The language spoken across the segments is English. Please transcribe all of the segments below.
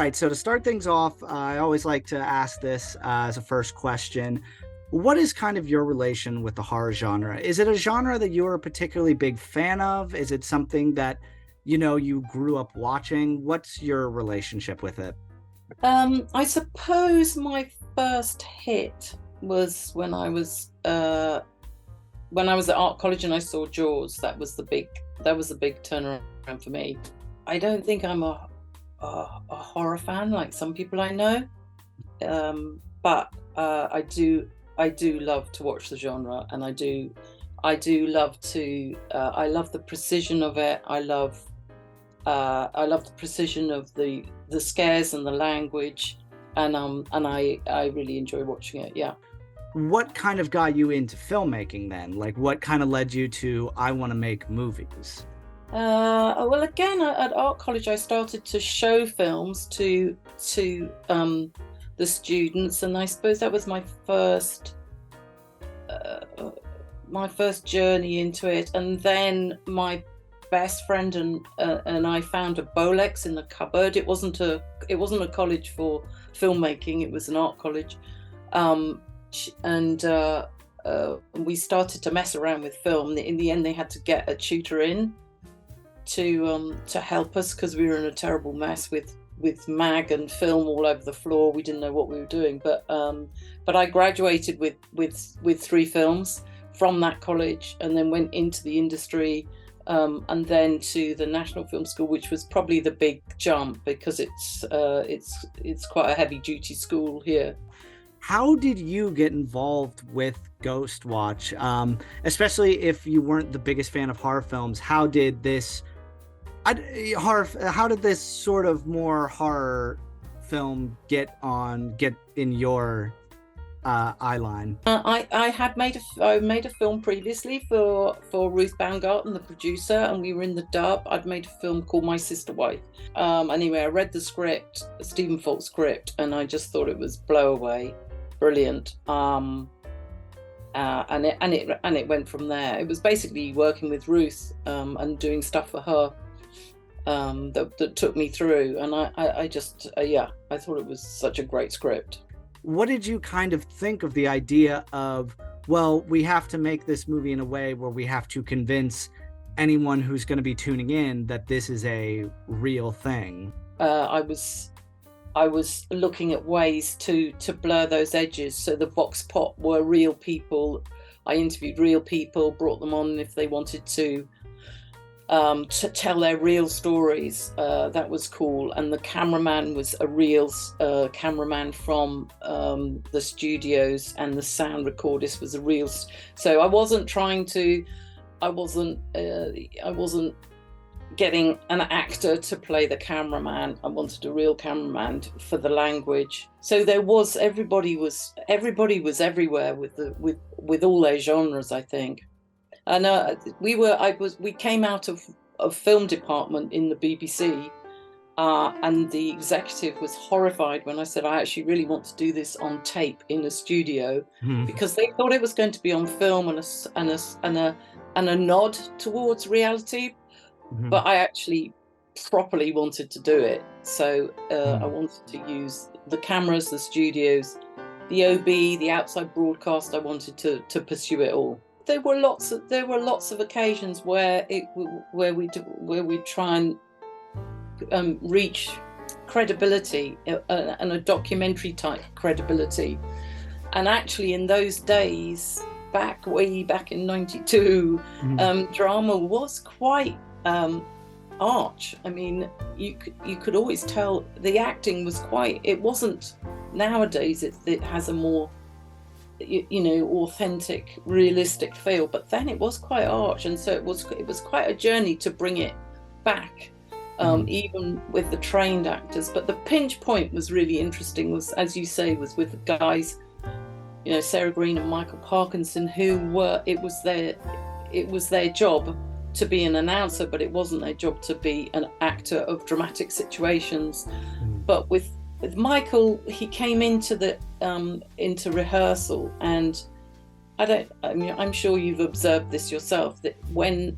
right, so to start things off, I always like to ask this as a first question. What is kind of your relation with the horror genre? Is it a genre that you're a particularly big fan of? Is it something that, you grew up watching? What's your relationship with it? I suppose my first hit was when I was at art college and I saw Jaws. That was the big turnaround for me. I don't think I'm a horror fan like some people I know, but I do love to watch the genre, and I do love to I love the precision of it. I love the precision of the scares and the language, and I really enjoy watching it. Yeah. What kind of got you into filmmaking then? Like, what kind of led you to, I want to make movies? Well, again, at art college, I started to show films to the students, and I suppose that was my first journey into it. And then my best friend and I found a Bolex in the cupboard. It wasn't a college for filmmaking; it was an art college, and we started to mess around with film. In the end, they had to get a tutor in to help us because we were in a terrible mess with mag and film all over the floor. We didn't know what we were doing, but I graduated with 3 films from that college, and then went into the industry, and then to the National Film School, which was probably the big jump because it's quite a heavy duty school here. How did you get involved with Ghostwatch? Especially if you weren't the biggest fan of horror films, how did this sort of more horror film get in your eye line? I made a film previously for Ruth Baumgarten, the producer, and we were in the dub. I'd made a film called My Sister Wife. Anyway, I read the script, Stephen Falk's script, and I just thought it was blow away, brilliant. And it went from there. It was basically working with Ruth, and doing stuff for her, that took me through. And I just I thought it was such a great script. What did you kind of think of the idea of, well, we have to make this movie in a way where we have to convince anyone who's going to be tuning in that this is a real thing? I was looking at ways to blur those edges. So the Vox Pop were real people. I interviewed real people, brought them on if they wanted to tell their real stories. That was cool. And the cameraman was a real cameraman from the studios, and the sound recordist was a real. So I wasn't getting an actor to play the cameraman. I wanted a real cameraman for the language. So everybody was everywhere with all their genres, I think. And we came out of film department in the BBC, and the executive was horrified when I said I actually really want to do this on tape in a studio, because they thought it was going to be on film and a nod towards reality, but I actually properly wanted to do it. So I wanted to use the cameras, the studios, the OB, the outside broadcast. I wanted to pursue it all. There were lots of occasions where we try and reach credibility, and a documentary type credibility. And actually, in those days, way back in '92, drama was quite arch. I mean, you could always tell the acting was quite. It wasn't nowadays. It has a more authentic, realistic feel, but then it was quite arch, and so it was quite a journey to bring it back, even with the trained actors. But the pinch point was really interesting, was, as you say, was with the guys, Sarah Green and Michael Parkinson, who it was their job to be an announcer, but it wasn't their job to be an actor of dramatic situations. But with Michael, he came into rehearsal, and I'm sure you've observed this yourself, that when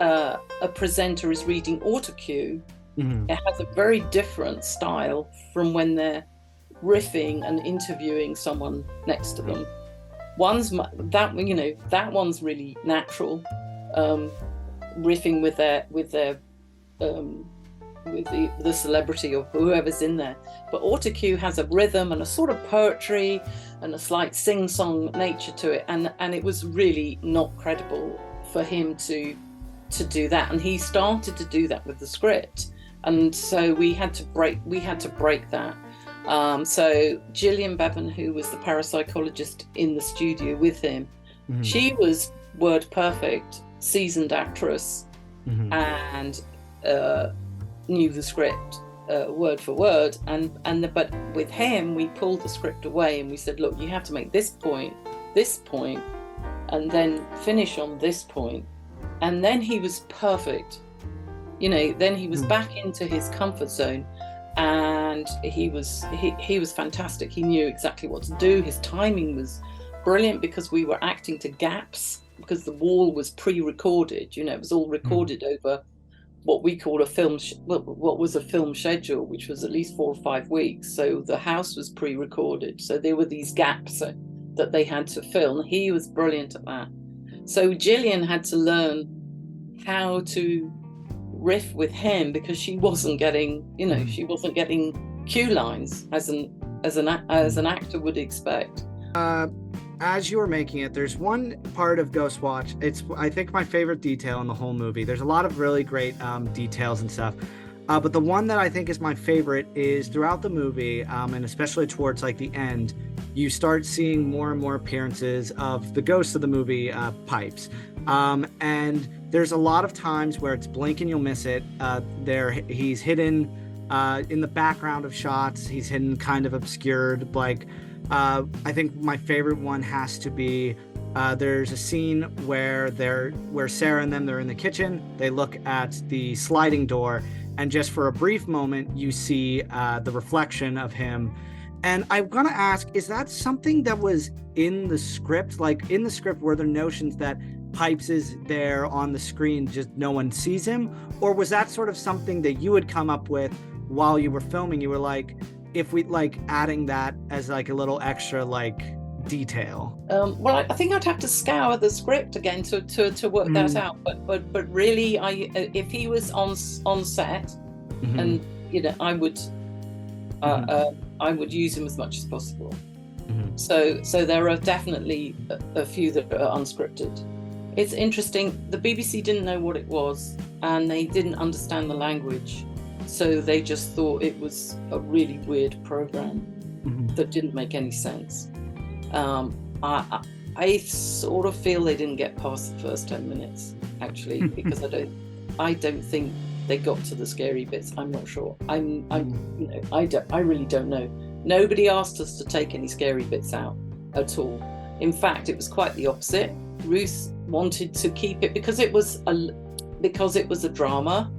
a presenter is reading autocue, Mhm. It has a very different style from when they're riffing and interviewing someone next to them. That one's really natural, riffing with the celebrity or whoever's in there. But autocue has a rhythm and a sort of poetry and a slight sing-song nature to it, and it was really not credible for him to do that. And he started to do that with the script, and so we had to break that. So Gillian Bevan, who was the parapsychologist in the studio with him, she was word perfect, seasoned actress, and knew the script word for word. But with him, we pulled the script away and we said, look, you have to make this point, and then finish on this point. And then he was perfect. Then he was back into his comfort zone. And he was fantastic. He knew exactly what to do. His timing was brilliant because we were acting to gaps, because the wall was pre-recorded. It was all recorded over what we call what was a film schedule, which was at least 4 or 5 weeks. So the house was pre-recorded. So there were these gaps that they had to fill. He was brilliant at that. So Gillian had to learn how to riff with him, because she wasn't getting cue lines as an actor would expect. As you were making it, there's one part of Ghostwatch. It's, I think, my favorite detail in the whole movie. There's a lot of really great details and stuff. But the one that I think is my favorite is throughout the movie, and especially towards like the end, you start seeing more and more appearances of the ghosts of the movie, Pipes. And there's a lot of times where it's blink and you'll miss it. He's hidden in the background of shots. He's hidden kind of obscured. Like, I think my favorite one has to be, there's a scene where Sarah and them, they're in the kitchen. They look at the sliding door, and just for a brief moment, you see the reflection of him. And I'm going to ask, is that something that was in the script? Like, in the script, were there notions that Pipes is there on the screen, just no one sees him? Or was that sort of something that you had come up with while you were filming? You were like, if we like adding that as like a little extra like detail? Well, I think I'd have to scour the script again to work that out. But really, if he was on set, and I would use him as much as possible. So there are definitely a few that are unscripted. It's interesting. The BBC didn't know what it was, and they didn't understand the language. So they just thought it was a really weird program that didn't make any sense. I sort of feel they didn't get past the first 10 minutes, actually, because I don't think they got to the scary bits. I'm not sure. I really don't know. Nobody asked us to take any scary bits out at all. In fact, it was quite the opposite. Ruth wanted to keep it because it was a drama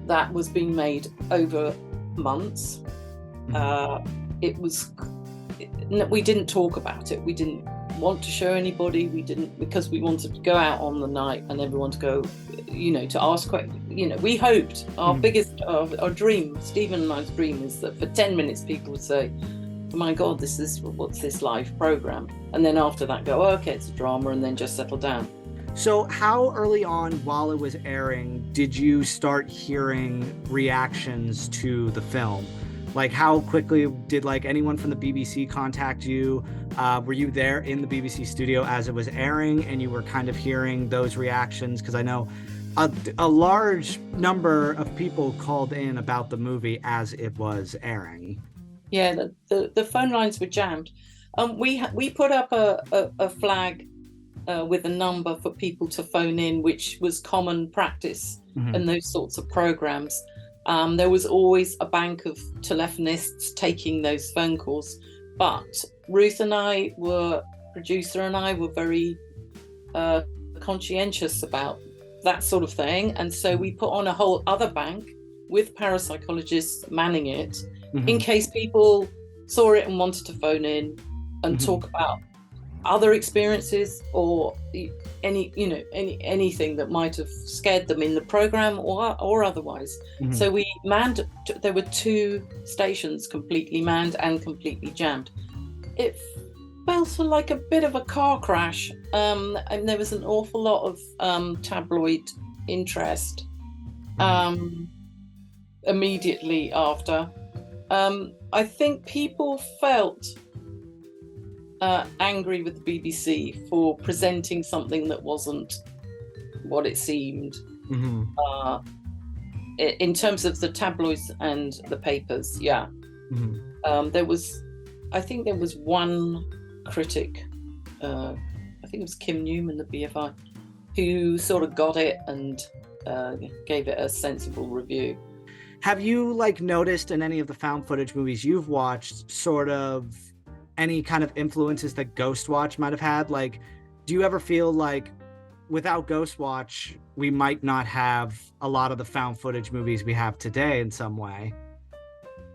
that was being made over months. We didn't talk about it. We didn't want to show anybody. We didn't, because we wanted to go out on the night and everyone to go, to ask questions. We hoped our dream, Stephen and I's dream, is that for 10 minutes people would say, oh my God, what's this live program? And then after that go, oh, okay, it's a drama, and then just settle down. So how early on, while it was airing, did you start hearing reactions to the film? Like, how quickly did anyone from the BBC contact you? Were you there in the BBC studio as it was airing, and you were kind of hearing those reactions? Because I know a large number of people called in about the movie as it was airing. Yeah, the phone lines were jammed. We put up a flag with a number for people to phone in, which was common practice in those sorts of programs. There was always a bank of telephonists taking those phone calls, but Ruth and I producer and I were very conscientious about that sort of thing, and so we put on a whole other bank with parapsychologists manning it, in case people saw it and wanted to phone in and talk about other experiences or anything that might have scared them in the program or otherwise. Mhm. So we manned. There were 2 stations completely manned and completely jammed. It felt like a bit of a car crash, and there was an awful lot of tabloid interest immediately after. I think people felt angry with the BBC for presenting something that wasn't what it seemed. In terms of the tabloids and the papers, yeah. I think there was one critic, I think it was Kim Newman, the BFI, who sort of got it and gave it a sensible review. Have you noticed in any of the found footage movies you've watched sort of any kind of influences that Ghostwatch might have had? Do you ever feel like without Ghostwatch, we might not have a lot of the found footage movies we have today in some way?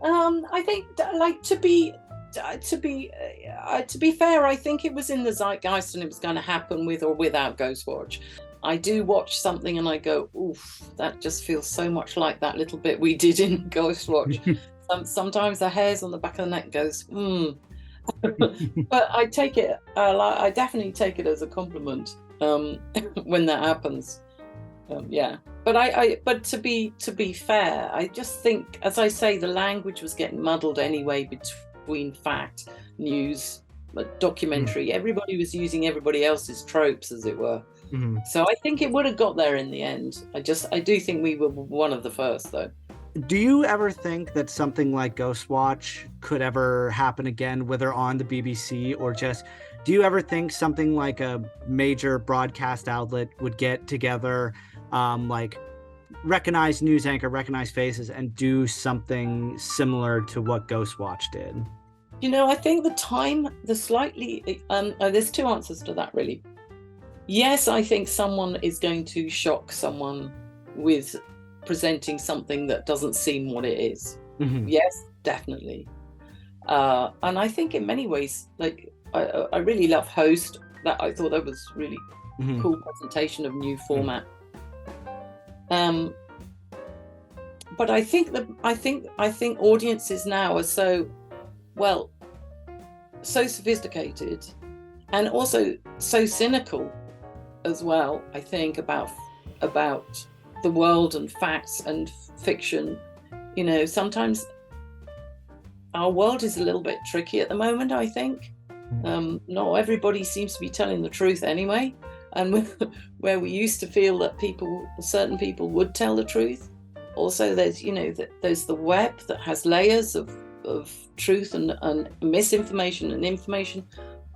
I think, to be fair, I think it was in the zeitgeist and it was going to happen with or without Ghostwatch. I do watch something and I go, oof, that just feels so much like that little bit we did in Ghostwatch. Sometimes the hairs on the back of the neck goes, But I take it, I definitely take it as a compliment when that happens. Yeah. But to be fair, I just think, as I say, the language was getting muddled anyway between fact, news, documentary. Everybody was using everybody else's tropes, as it were. So I think it would have got there in the end. I do think we were one of the first, though. Do you ever think that something like Ghostwatch could ever happen again, whether on the BBC or just, do you ever think something like a major broadcast outlet would get together, recognize news anchor, recognize faces, and do something similar to what Ghostwatch did? I think there's 2 answers to that, really. Yes, I think someone is going to shock someone with presenting something that doesn't seem what it is. Yes, definitely. And I think in many ways, I really love Host. That I thought that was really cool presentation of new format. But I think audiences now are so sophisticated and also so cynical as well, I think, about the world and facts and fiction. Sometimes our world is a little bit tricky at the moment, I think. Not everybody seems to be telling the truth anyway, and where we used to feel that certain people would tell the truth, also there's there's the web that has layers of truth and misinformation and information.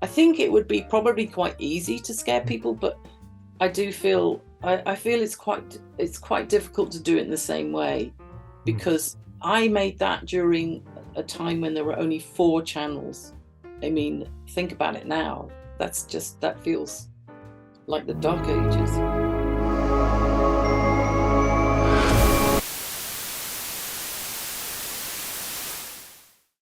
I think it would be probably quite easy to scare people, but I do feel I feel it's quite difficult to do it in the same way, because I made that during a time when there were only 4 channels. I mean, think about it now. That feels like the Dark Ages.